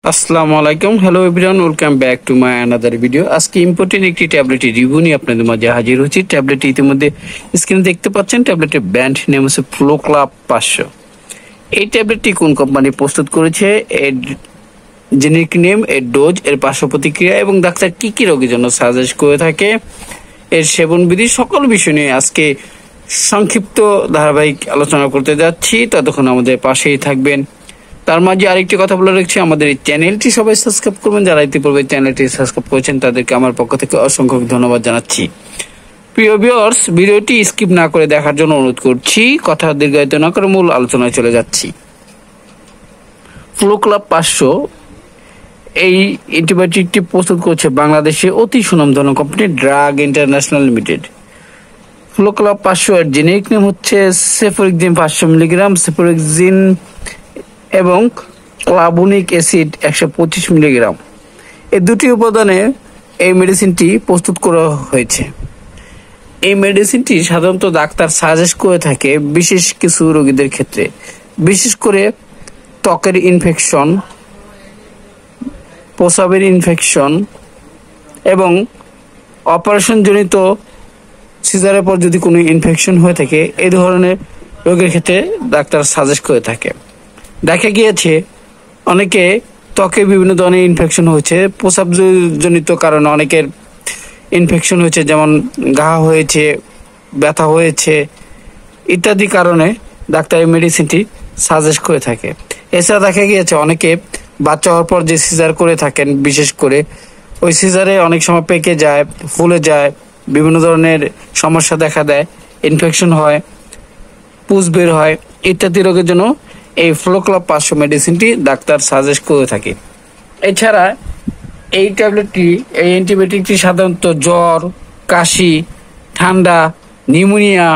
আসসালামু আলাইকুম, hello everyone, welcome back to my another video. আজকে ইম্পর্টেন্ট একটি ট্যাবলেটের রিভিউ নিয়ে আপনাদের মাঝে হাজির হচ্ছি। ট্যাবলেটটি ইতিমধ্যে স্ক্রিনে দেখতে পাচ্ছেন। ট্যাবলেটের ব্র্যান্ড নেম হচ্ছে ফ্লোক্লাব 500। এই ট্যাবলেটটি কোন কোম্পানি প্রস্তুত করেছে, এর জেনেরিক নেম, এর ডোজ, এর পার্শ্ব প্রতিক্রিয়া এবং ডাক্তার কি কি রোগের জন্য সাজেস্ট করে থাকে, এর সেবন বিধি, সকল বিষয় নিয়ে আজকে সংক্ষিপ্ত ধারাবাহিক আলোচনা করতে যাচ্ছি। ততক্ষণ আমাদের পাশেই থাকবেন। তার মাঝে আরেকটি কথা বলে রাখছি, আমাদের এই চ্যানেলটি সবাই সাবস্ক্রাইব করবেন। যারা ইতিপূর্বে চ্যানেলটি সাবস্ক্রাইব করেছেন তাদেরকে আমার পক্ষ থেকে অসংখ্য ধন্যবাদ জানাচ্ছি। প্রিয় ভিউয়ার্স, ভিডিওটি স্কিপ না করে দেখার জন্য অনুরোধ করছি। কথা দীর্ঘায়িত না করে মূল আলোচনায় চলে যাচ্ছি। ফ্লোক্লাব 500 এই অ্যান্টিবায়োটিকটি প্রস্তুত করছে বাংলাদেশে অতি সুনামধন্য কোম্পানি ড্রাগ ইন্টারন্যাশনাল লিমিটেড। ফ্লোক্লাব 500 এর জেনেরিক নেম হচ্ছে সেফোরিকজিন 500 মিলিগ্রাম, সেফোরিকজিন এবং ক্লাবুনিক অ্যাসিড 125 মিলিগ্রাম। এই দুটি উপাদানে এই মেডিসিনটি প্রস্তুত করা হয়েছে। এই মেডিসিনটি সাধারণত ডাক্তার সাজেস্ট করে থাকে বিশেষ কিছু রোগীদের ক্ষেত্রে, বিশেষ করে ত্বকের ইনফেকশন, প্রস্রাবের ইনফেকশন এবং অপারেশনজনিত সিজারের পর যদি কোনো ইনফেকশন হয়ে থাকে, এই ধরনের রোগের ক্ষেত্রে ডাক্তার সাজেস্ট করে থাকে। দেখা গিয়েছে অনেকে ত্বকে বিভিন্ন ধরনের ইনফেকশন হয়েছে, প্রস্রাবজনিত কারণে অনেকের ইনফেকশন হয়েছে, যেমন ঘা হয়েছে, ব্যথা হয়েছে ইত্যাদি কারণে ডাক্তার এই মেডিসিনটি সাজেস্ট করে থাকে। এছাড়া দেখা গিয়েছে অনেকে বাচ্চা হওয়ার পর যে সিজার করে থাকেন, বিশেষ করে ওই সিজারে অনেক সময় পেকে যায়, ফুলে যায়, বিভিন্ন ধরনের সমস্যা দেখা দেয়, ইনফেকশন হয়, পুজ বের হয় ইত্যাদি রোগের জন্য এই ফ্লোক্লাব 500 মেডিসিনটি ডাক্তার সাজেস্ট করে থাকে। এছাড়া এই ট্যাবলেটটি, এই অ্যান্টিবায়োটিকটি সাধারণত জ্বর, কাশি, ঠান্ডা, নিউমোনিয়া,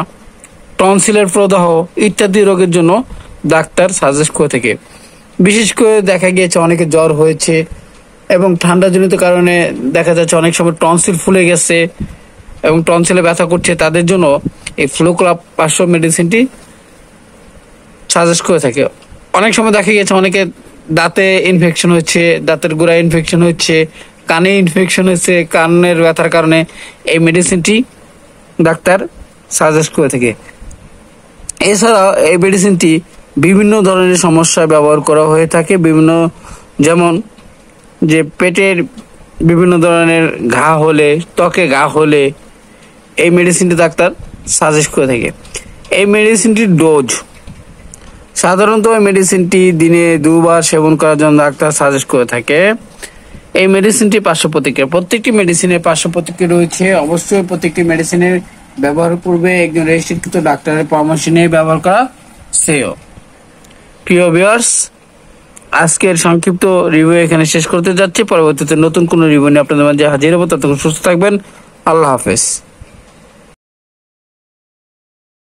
টনসিলের প্রদাহ ইত্যাদি রোগের জন্য ডাক্তার সাজেস্ট করে থাকে। বিশেষ করে দেখা গিয়েছে অনেকে জ্বর হয়েছে এবং ঠান্ডাজনিত কারণে দেখা যাচ্ছে অনেক সময় টনসিল ফুলে গেছে এবং টনসিলে ব্যথা করছে, তাদের জন্য এই ফ্লোক্লাব 500 মেডিসিনটি সাজেস্ট করে থাকে। অনেক সময় দেখা গেছে অনেকে দাঁতে ইনফেকশন হচ্ছে, দাঁতের গোড়ায় ইনফেকশন হচ্ছে, কানে ইনফেকশন হচ্ছে, কানের ব্যথার কারণে এই মেডিসিনটি ডাক্তার সাজেস্ট করে থাকে। এছাড়াও এই মেডিসিনটি বিভিন্ন ধরনের সমস্যায় ব্যবহার করা হয়ে থাকে, যেমন যে পেটের বিভিন্ন ধরনের ঘা হলে, ত্বকে ঘা হলে এই মেডিসিনটি ডাক্তার সাজেস্ট করে থাকে। এই মেডিসিনটির ডোজ, সাধারণত এই মেডিসিনটি দিনে 2 বার সেবন করার জন্য ডাক্তার সাজেস্ট করে থাকে। এই মেডিসিনটি পার্শ্ব প্রতিক্রিয়া, প্রত্যেকটি মেডিসিনের পার্শ্ব প্রতিক্রিয়া রয়েছে। অবশ্যই প্রত্যেকটি মেডিসিনের ব্যবহার পূর্বে একজন রেজিস্ট্রিকৃত ডাক্তারের পরামর্শ নিয়ে ব্যবহার করা শ্রেয়। প্রিয় ভিউয়ার্স, আজকের সংক্ষিপ্ত রিভিউ এখানে শেষ করতে যাচ্ছি। পরবর্তীতে নতুন কোনো রিভিউ নিয়ে আপনাদের মাঝে হাজির হবো। ততক্ষণ সুস্থ থাকবেন। আল্লাহ হাফেজ।